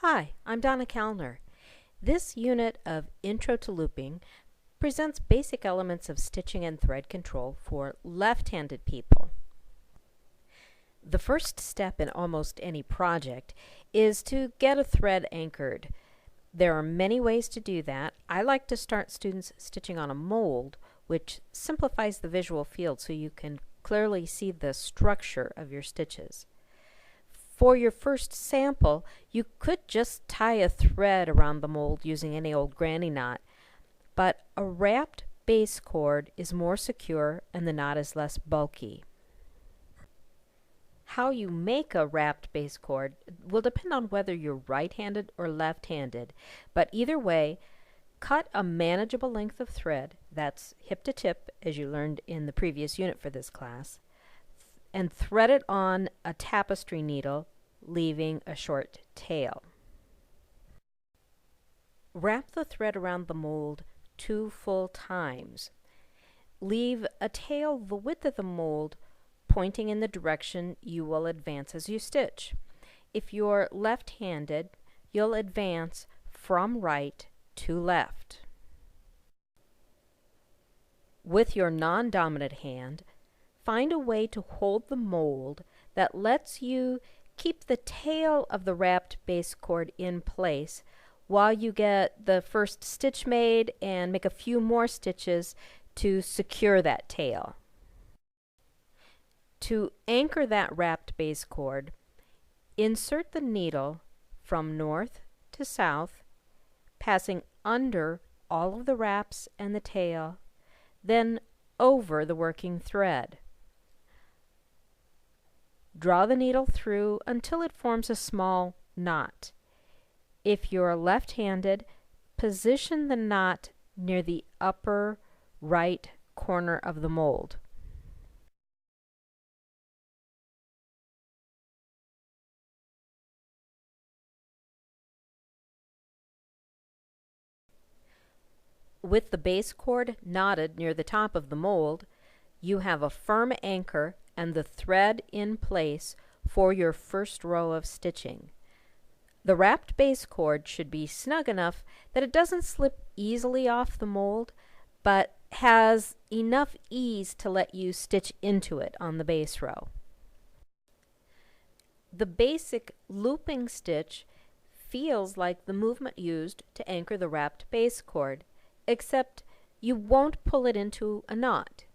Hi, I'm Donna Kallner. This unit of Intro to Looping presents basic elements of stitching and thread control for left-handed people. The first step in almost any project is to get a thread anchored. There are many ways to do that. I like to start students stitching on a mold, which simplifies the visual field so you can clearly see the structure of your stitches. For your first sample, you could just tie a thread around the mold using any old granny knot, but a wrapped base cord is more secure and the knot is less bulky. How you make a wrapped base cord will depend on whether you're right-handed or left-handed, but either way, cut a manageable length of thread, that's hip to tip as you learned in the previous unit for this class, and thread it on a tapestry needle, leaving a short tail. Wrap the thread around the mold 2 full times. Leave a tail the width of the mold, pointing in the direction you will advance as you stitch. If you're left-handed, you'll advance from right to left. With your non-dominant hand, find a way to hold the mold that lets you keep the tail of the wrapped base cord in place while you get the first stitch made and make a few more stitches to secure that tail. To anchor that wrapped base cord, insert the needle from north to south, passing under all of the wraps and the tail, then over the working thread. Draw the needle through until it forms a small knot. If you're left-handed, position the knot near the upper right corner of the mold. With the base cord knotted near the top of the mold, you have a firm anchor and the thread in place for your first row of stitching. The wrapped base cord should be snug enough that it doesn't slip easily off the mold, but has enough ease to let you stitch into it on the base row. The basic looping stitch feels like the movement used to anchor the wrapped base cord, except you won't pull it into a knot.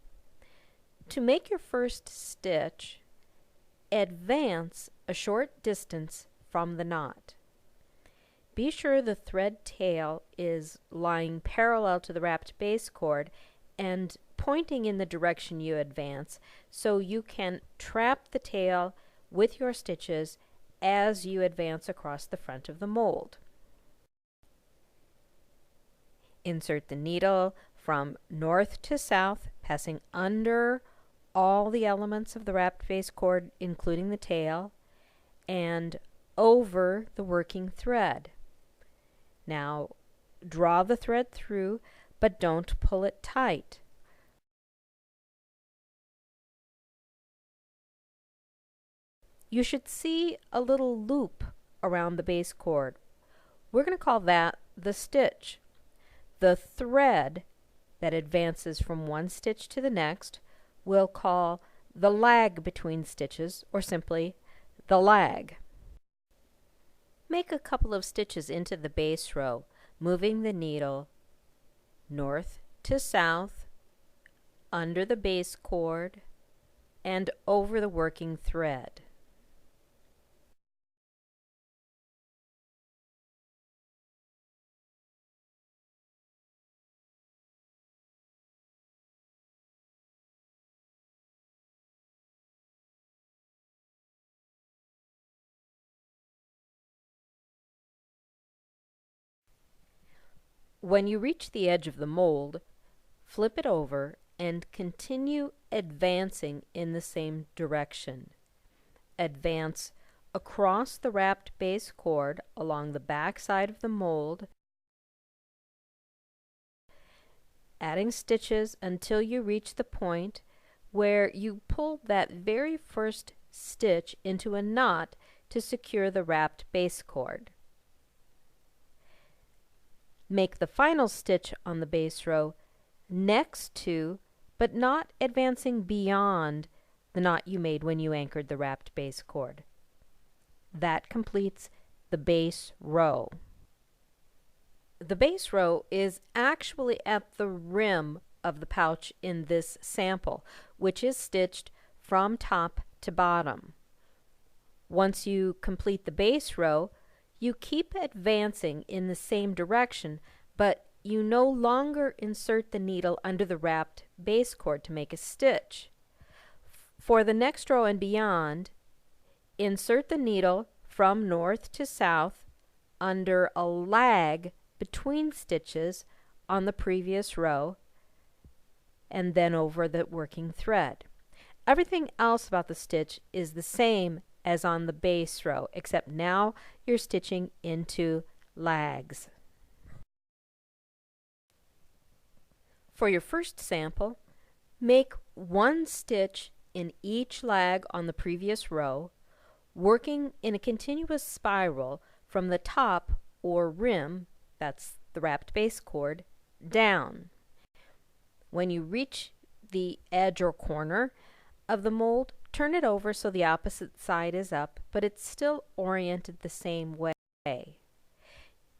To make your first stitch, advance a short distance from the knot. Be sure the thread tail is lying parallel to the wrapped base cord and pointing in the direction you advance so you can trap the tail with your stitches as you advance across the front of the mold. Insert the needle from north to south, passing under all the elements of the wrapped base cord, including the tail, and over the working thread. Now, draw the thread through, but don't pull it tight. You should see a little loop around the base cord. We're going to call that the stitch. The thread that advances from one stitch to the next we'll call the lag between stitches, or simply the lag. Make a couple of stitches into the base row, moving the needle north to south, under the base cord, and over the working thread. When you reach the edge of the mold, flip it over and continue advancing in the same direction. Advance across the wrapped base cord along the back side of the mold, adding stitches until you reach the point where you pull that very first stitch into a knot to secure the wrapped base cord. Make the final stitch on the base row next to, but not advancing beyond, the knot you made when you anchored the wrapped base cord. That completes the base row. The base row is actually at the rim of the pouch in this sample, which is stitched from top to bottom. Once you complete the base row, you keep advancing in the same direction, but you no longer insert the needle under the wrapped base cord to make a stitch. For the next row and beyond, insert the needle from north to south under a lag between stitches on the previous row and then over the working thread. Everything else about the stitch is the same as on the base row, except now you're stitching into lags. For your first sample, make one stitch in each lag on the previous row, working in a continuous spiral from the top or rim, that's the wrapped base cord, down. When you reach the edge or corner of the mold, turn it over so the opposite side is up, but it's still oriented the same way.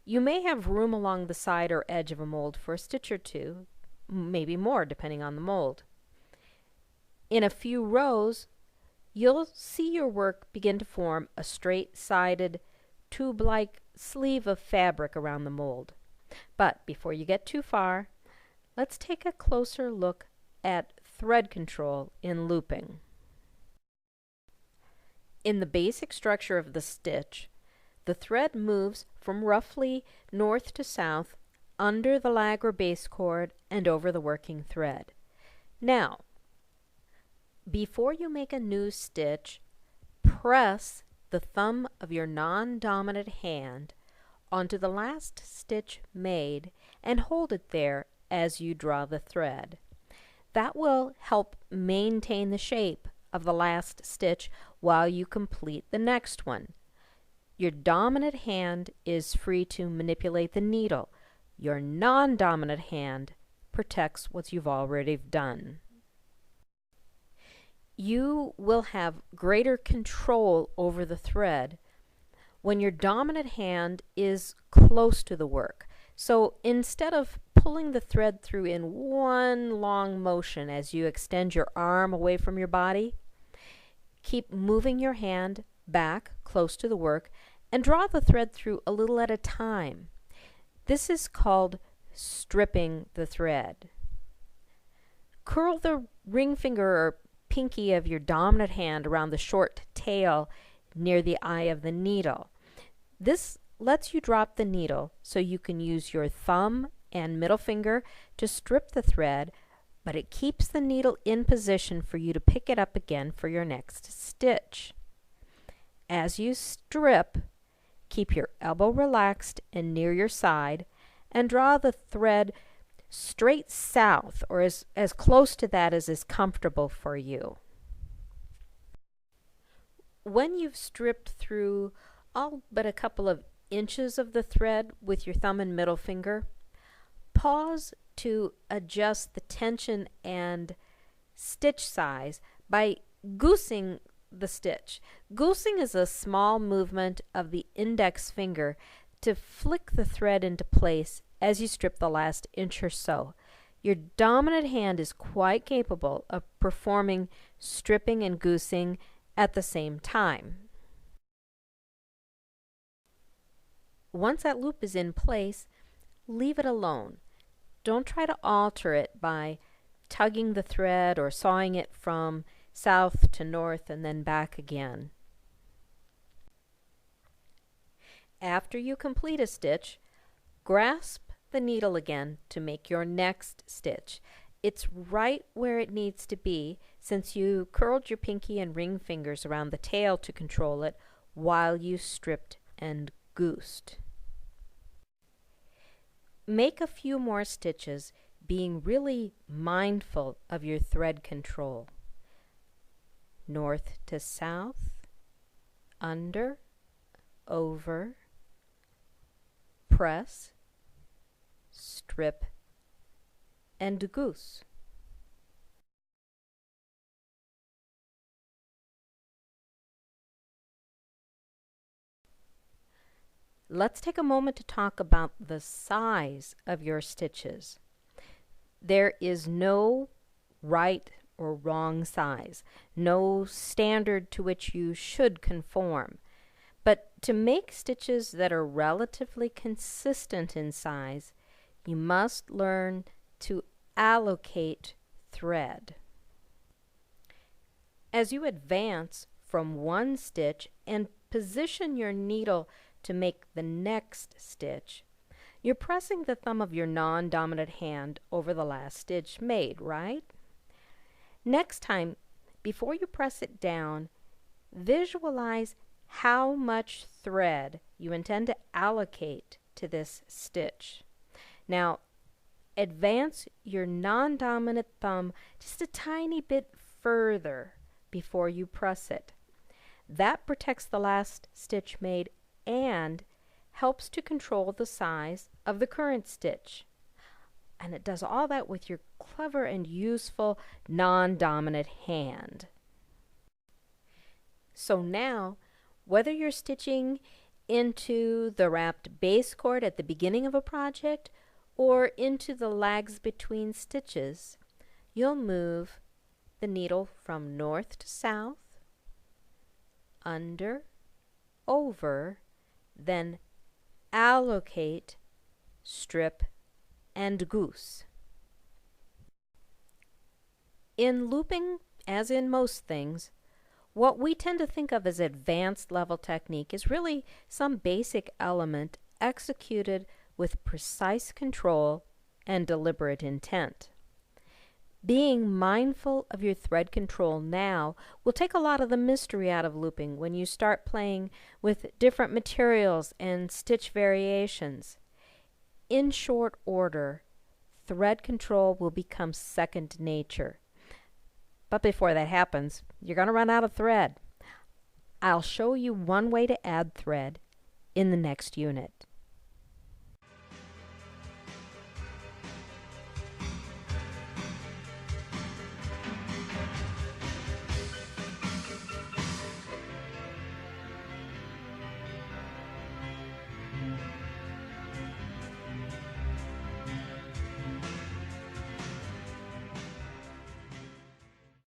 You may have room along the side or edge of a mold for a stitch or two, maybe more depending on the mold. In a few rows, you'll see your work begin to form a straight-sided, tube-like sleeve of fabric around the mold. But before you get too far, let's take a closer look at thread control in looping. In the basic structure of the stitch, the thread moves from roughly north to south under the lag or base cord and over the working thread. Now, before you make a new stitch, press the thumb of your non-dominant hand onto the last stitch made and hold it there as you draw the thread. That will help maintain the shape of the last stitch while you complete the next one. Your dominant hand is free to manipulate the needle. Your non-dominant hand protects what you've already done. You will have greater control over the thread when your dominant hand is close to the work. So instead of pulling the thread through in one long motion as you extend your arm away from your body, keep moving your hand back close to the work and draw the thread through a little at a time. This is called stripping the thread. Curl the ring finger or pinky of your dominant hand around the short tail near the eye of the needle. This lets you drop the needle so you can use your thumb and middle finger to strip the thread, but it keeps the needle in position for you to pick it up again for your next stitch. As you strip, keep your elbow relaxed and near your side and draw the thread straight south, or as close to that as is comfortable for you. When you've stripped through all but a couple of inches of the thread with your thumb and middle finger, pause to adjust the tension and stitch size by goosing the stitch. Goosing is a small movement of the index finger to flick the thread into place as you strip the last inch or so. Your dominant hand is quite capable of performing stripping and goosing at the same time. Once that loop is in place, leave it alone. Don't try to alter it by tugging the thread or sawing it from south to north and then back again. After you complete a stitch, grasp the needle again to make your next stitch. It's right where it needs to be since you curled your pinky and ring fingers around the tail to control it while you stripped and goosed. Make a few more stitches, being really mindful of your thread control. North to south, under, over, press, strip, and goose. Let's take a moment to talk about the size of your stitches. There is no right or wrong size, no standard to which you should conform. But to make stitches that are relatively consistent in size, you must learn to allocate thread. As you advance from one stitch and position your needle to make the next stitch, you're pressing the thumb of your non-dominant hand over the last stitch made, right? Next time, before you press it down, visualize how much thread you intend to allocate to this stitch. Now, advance your non-dominant thumb just a tiny bit further before you press it. That protects the last stitch made and helps to control the size of the current stitch. And it does all that with your clever and useful non-dominant hand. So now, whether you're stitching into the wrapped base cord at the beginning of a project or into the lags between stitches, you'll move the needle from north to south, under, over, then allocate, strip, and goose. In looping, as in most things, what we tend to think of as advanced level technique is really some basic element executed with precise control and deliberate intent. Being mindful of your thread control now will take a lot of the mystery out of looping when you start playing with different materials and stitch variations. In short order, thread control will become second nature. But before that happens, you're going to run out of thread. I'll show you one way to add thread in the next unit.